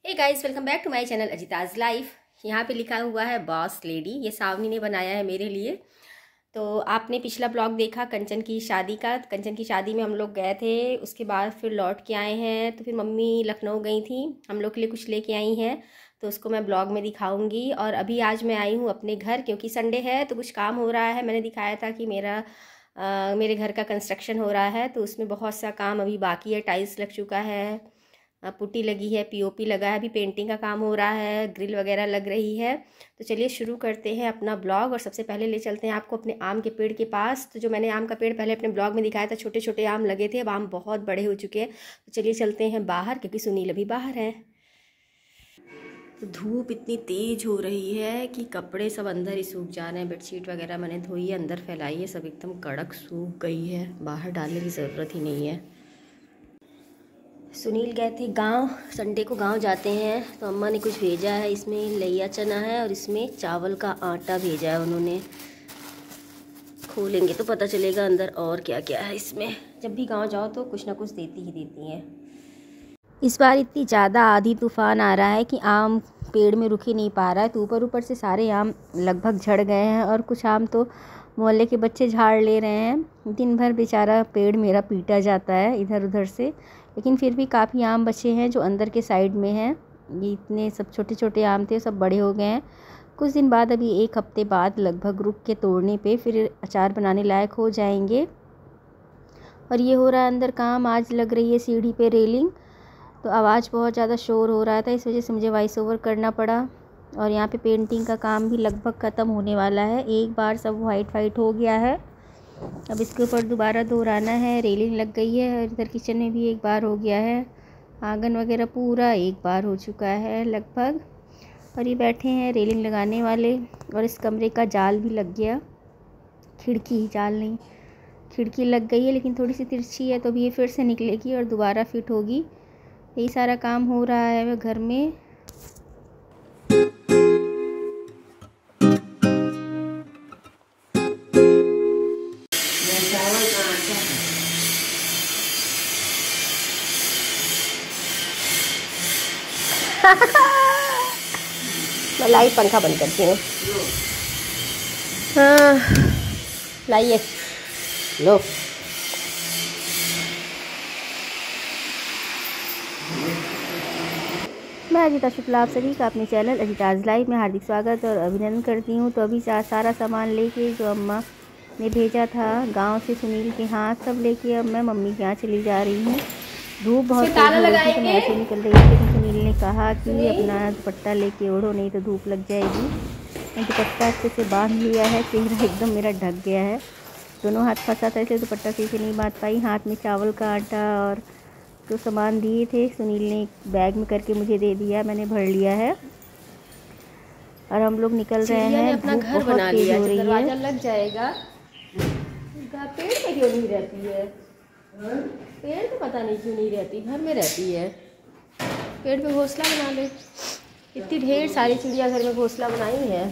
Hey guys, welcome back to my channel Ajitaj life. यहाँ पे लिखा हुआ है बॉस लेडी। ये सावनी ने बनाया है मेरे लिए। तो आपने पिछला ब्लॉग देखा कंचन की शादी का। कंचन की शादी में हम लोग गए थे, उसके बाद फिर लौट के आए हैं। तो फिर मम्मी लखनऊ गई थी, हम लोग के लिए कुछ लेके आई हैं, तो उसको मैं ब्लॉग में दिखाऊंगी। और अभी आज मैं आई हूँ अपने घर, क्योंकि संडे है तो कुछ काम हो रहा है। मैंने दिखाया था कि मेरे घर का कंस्ट्रक्शन हो रहा है, तो उसमें बहुत सा काम अभी बाकी है। टाइल्स लग चुका है, पुट्टी लगी है, पीओपी लगा है, अभी पेंटिंग का काम हो रहा है, ग्रिल वगैरह लग रही है। तो चलिए शुरू करते हैं अपना ब्लॉग। और सबसे पहले ले चलते हैं आपको अपने आम के पेड़ के पास। तो जो मैंने आम का पेड़ पहले अपने ब्लॉग में दिखाया था, छोटे छोटे आम लगे थे, अब आम बहुत बड़े हो चुके हैं। तो चलिए चलते हैं बाहर, क्योंकि सुनील अभी बाहर है। तो धूप इतनी तेज़ हो रही है कि कपड़े सब अंदर ही सूख जा रहे हैं। बेडशीट वगैरह मैंने धोई है, अंदर फैलाई है, सब एकदम कड़क सूख गई है, बाहर डालने की ज़रूरत ही नहीं है। सुनील गए थे गांव, संडे को गांव जाते हैं, तो अम्मा ने कुछ भेजा है। इसमें लैया चना है और इसमें चावल का आटा भेजा है उन्होंने। खोलेंगे तो पता चलेगा अंदर और क्या क्या है इसमें। जब भी गांव जाओ तो कुछ ना कुछ देती ही देती हैं। इस बार इतनी ज़्यादा आंधी तूफान आ रहा है कि आम पेड़ में रुक ही नहीं पा रहा है। तो ऊपर से सारे आम लगभग झड़ गए हैं, और कुछ आम तो मोहल्ले के बच्चे झाड़ ले रहे हैं। दिन भर बेचारा पेड़ मेरा पीटा जाता है इधर उधर से, लेकिन फिर भी काफ़ी आम बचे हैं जो अंदर के साइड में हैं। ये इतने सब छोटे छोटे आम थे, सब बड़े हो गए हैं। कुछ दिन बाद, अभी एक हफ्ते बाद लगभग, रुक के तोड़ने पे फिर अचार बनाने लायक हो जाएंगे। और ये हो रहा है अंदर काम। आज लग रही है सीढ़ी पे रेलिंग, तो आवाज़ बहुत ज़्यादा शोर हो रहा था, इस वजह से मुझे वॉइस ओवर करना पड़ा। और यहाँ पे पेंटिंग का काम भी लगभग ख़त्म होने वाला है। एक बार सब वाइट हो गया है, अब इसके ऊपर दोबारा दोहराना है। रेलिंग लग गई है, और इधर किचन में भी एक बार हो गया है। आंगन वगैरह पूरा एक बार हो चुका है लगभग। और ये बैठे हैं रेलिंग लगाने वाले, और इस कमरे का जाल भी लग गया। खिड़की, जाल नहीं, खिड़की लग गई है, लेकिन थोड़ी सी तिरछी है, तो अभी ये फिर से निकलेगी और दोबारा फिट होगी। यही सारा काम हो रहा है घर में। मैं लाइट पंखा बंद करती हूँ। हाँ, लाइए लो। मैं अजिता शुक्ला, आप सभी का अपने चैनल अजिताज लाइफ में हार्दिक स्वागत और अभिनंदन करती हूँ। तो अभी सारा सामान लेके, जो अम्मा ने भेजा था गांव से सुनील के हाथ, सब लेके अब मैं मम्मी के यहाँ चली जा रही हूँ। धूप बहुत तेज हो रही थी, तो मैं ऐसे निकल रही थी, लेकिन सुनील ने कहा कि अपना दुपट्टा लेके ओढ़ो, नहीं तो धूप लग जाएगी। मैं दुपट्टा अच्छे से बांध लिया है, चेहरा एकदम मेरा ढक गया है। दोनों हाथ फंसा था, इसलिए दुपट्टा सही से नहीं बांध पाई। हाथ में चावल का आटा और जो सामान दिए थे सुनील ने बैग में करके मुझे दे दिया, मैंने भर लिया है। और हम लोग निकल रहे हैं। अपना घर बना लिया, दरवाजा लग जाएगा। पेड़ पे क्यों नहीं रहती है? पेड़ पे पता नहीं क्यों नहीं रहती, घर में रहती है। पेड़ पे घोंसला बना ले। इतनी ढेर सारी चिड़िया घर में घोंसला बनाई है।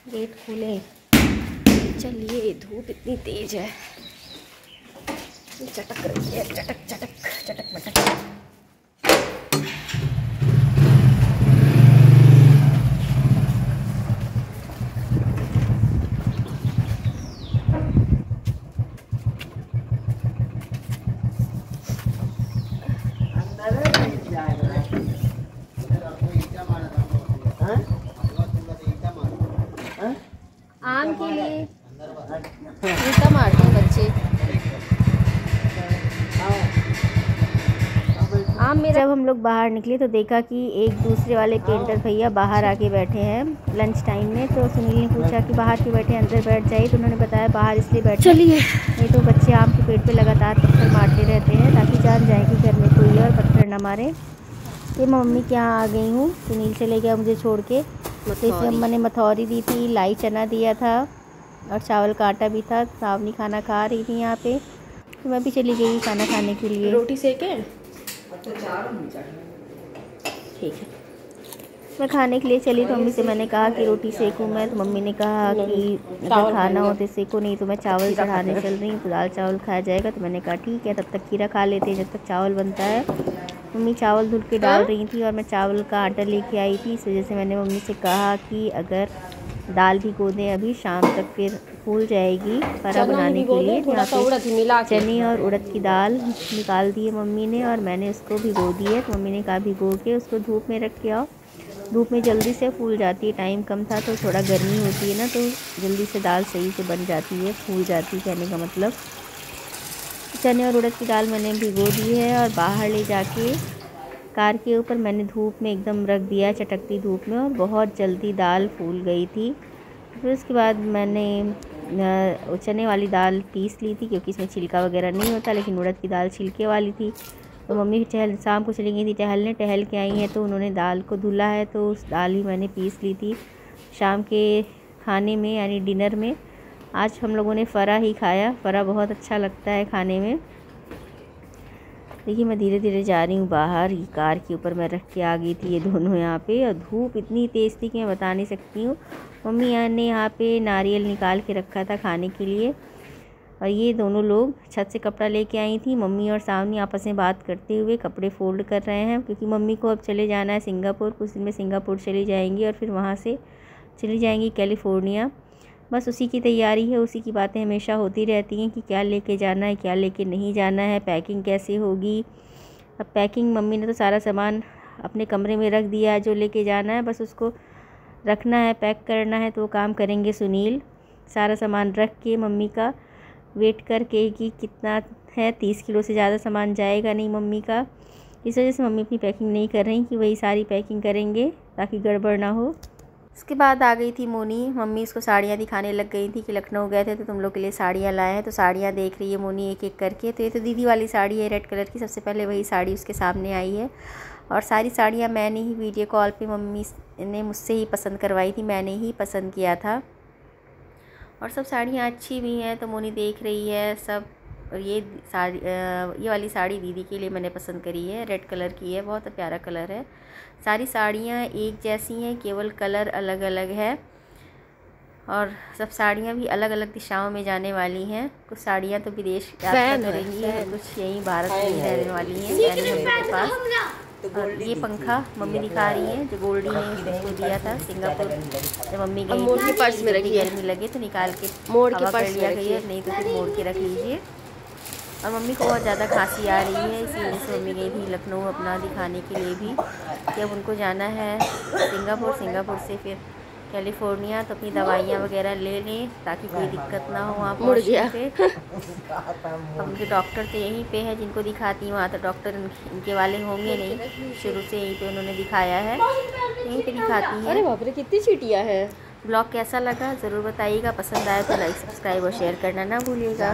गेट खोले। चलिए, धूप इतनी तेज है, चटक रही है, चटक चटक चटक मटक। आम के लिए ईंटा मारते हैं बच्चे। आम मेरा। जब हम लोग बाहर निकले तो देखा कि एक दूसरे वाले पेंटर भैया बाहर आके बैठे हैं लंच टाइम में। तो सुनील ने पूछा कि बाहर क्यों बैठे, अंदर बैठ जाइए। तो उन्होंने बताया बाहर इसलिए बैठे, चलिए नहीं तो बच्चे आम के पेड़ पे लगातार पत्थर मारते रहते हैं, ताकि जान जाए कि घर में कोई और पत्थर ना मारे। ये मम्मी के यहाँ आ गई हूँ, सुनील चले गया मुझे छोड़ के। तो इसमें अम्मा ने मथौरी दी थी, लाई चना दिया था, और चावल का आटा भी था। सावनी खाना खा रही थी यहाँ पे, तो मैं भी चली गई खाना खाने के लिए। रोटी सेके ठीक है, मैं खाने के लिए चली। तो मम्मी से मैंने कहा कि रोटी सेकूँ मैं, तो मम्मी ने कहा कि अगर खाना हो तो सेको, नहीं तो मैं चावल चढ़ाने चल रही हूँ, तो दाल चावल खाया जाएगा। तो मैंने कहा ठीक है, तब तक खीरा खा लेते हैं जब तक चावल बनता है। मम्मी चावल धुल के डाल रही थी और मैं चावल का आटा लेके आई थी। इस वजह से मैंने मम्मी से कहा कि अगर दाल भिगो दें अभी, शाम तक फिर फूल जाएगी फरा बनाने के लिए। यहाँ पे चने और उड़द की दाल निकाल दी है मम्मी ने और मैंने उसको भिगो दी है। तो मम्मी ने कहा भिगो के उसको धूप में रख के आओ, धूप में जल्दी से फूल जाती है। टाइम कम था तो थोड़ा गर्मी होती है ना, तो जल्दी से दाल सही से बन जाती है, फूल जाती है कहने का मतलब। चने और उड़द की दाल मैंने भिगो दी है और बाहर ले जाके कार के ऊपर मैंने धूप में एकदम रख दिया, चटकती धूप में, और बहुत जल्दी दाल फूल गई थी। फिर उसके बाद मैंने चने वाली दाल पीस ली थी क्योंकि इसमें छिलका वगैरह नहीं होता, लेकिन उड़द की दाल छिलके वाली थी। तो मम्मी शाम को चली गई थी टहलने, टहल के आई हैं तो उन्होंने दाल को धुला है, तो उस दाल ही मैंने पीस ली थी शाम के खाने में, यानी डिनर में। आज हम लोगों ने फ़रा ही खाया। फ़रा बहुत अच्छा लगता है खाने में। देखिए मैं धीरे धीरे जा रही हूँ बाहर, ये कार के ऊपर मैं रख के आ गई थी ये दोनों यहाँ पे, और धूप इतनी तेज़ थी कि मैं बता नहीं सकती हूँ। मम्मी ने यहाँ पे नारियल निकाल के रखा था खाने के लिए, और ये दोनों लोग छत से कपड़ा लेके आई थी। मम्मी और सावनी आपस में बात करते हुए कपड़े फोल्ड कर रहे हैं, क्योंकि मम्मी को अब चले जाना है सिंगापुर। कुछ दिन में सिंगापुर चली जाएंगी और फिर वहाँ से चली जाएंगी कैलिफोर्निया। बस उसी की तैयारी है, उसी की बातें हमेशा होती रहती हैं कि क्या लेके जाना है, क्या लेके नहीं जाना है, पैकिंग कैसे होगी। अब पैकिंग मम्मी ने तो सारा सामान अपने कमरे में रख दिया है, जो लेके जाना है बस उसको रखना है, पैक करना है, तो वो काम करेंगे सुनील। सारा सामान रख के मम्मी का वेट करके कि कितना है, 30 किलो से ज़्यादा सामान जाएगा नहीं मम्मी का। इस वजह से मम्मी अपनी पैकिंग नहीं कर रही कि वही सारी पैकिंग करेंगे ताकि गड़बड़ ना हो। इसके बाद आ गई थी मोनी। मम्मी इसको साड़ियाँ दिखाने लग गई थी कि लखनऊ गए थे तो तुम लोग के लिए साड़ियाँ लाए हैं। तो साड़ियाँ देख रही है मोनी एक एक करके। तो ये तो दीदी वाली साड़ी है रेड कलर की, सबसे पहले वही साड़ी उसके सामने आई है। और सारी साड़ियाँ मैंने ही वीडियो कॉल पे मम्मी ने मुझसे ही पसंद करवाई थी, मैंने ही पसंद किया था। और सब साड़ियाँ अच्छी भी हैं, तो मोनी देख रही है सब। और ये वाली साड़ी दीदी के लिए मैंने पसंद करी है, रेड कलर की है, बहुत प्यारा कलर है। सारी साड़ियाँ एक जैसी हैं, केवल कलर अलग अलग है। और सब साड़ियाँ भी अलग अलग दिशाओं में जाने वाली हैं। कुछ साड़ियाँ तो विदेश यात्रा करेंगी, कुछ यहीं भारत में ही रहने वाली हैं यानी मम्मी के पास। और ये पंखा मम्मी दिखा रही है जो गोल्डी ने उसको दिया था सिंगापुर जब मम्मी गई थी। पर्स में रखी, गर्मी लगे तो निकाल के मोड़ के कर लिया गई है, नहीं तो फिर मोड़ के रख लीजिए। और मम्मी को बहुत ज़्यादा खांसी आ रही है, इसी वजह से मम्मी गई थी लखनऊ अपना दिखाने के लिए भी कि अब उनको जाना है सिंगापुर, सिंगापुर से फिर कैलिफोर्निया। तो अपनी दवाइयाँ वगैरह ले लें ताकि कोई दिक्कत ना हो वहाँ पहुँचने पे। अब उनके डॉक्टर तो यहीं पे है जिनको दिखाती हैं, वहाँ तो डॉक्टर इनके वाले होंगे नहीं, शुरू से यहीं पे उन्होंने दिखाया है, यहीं पे दिखाती हैं। अरे बाप रे कितनी चीटियाँ हैं। ब्लॉग कैसा लगा ज़रूर बताइएगा, पसंद आए तो लाइक सब्सक्राइब और शेयर करना ना भूलिएगा।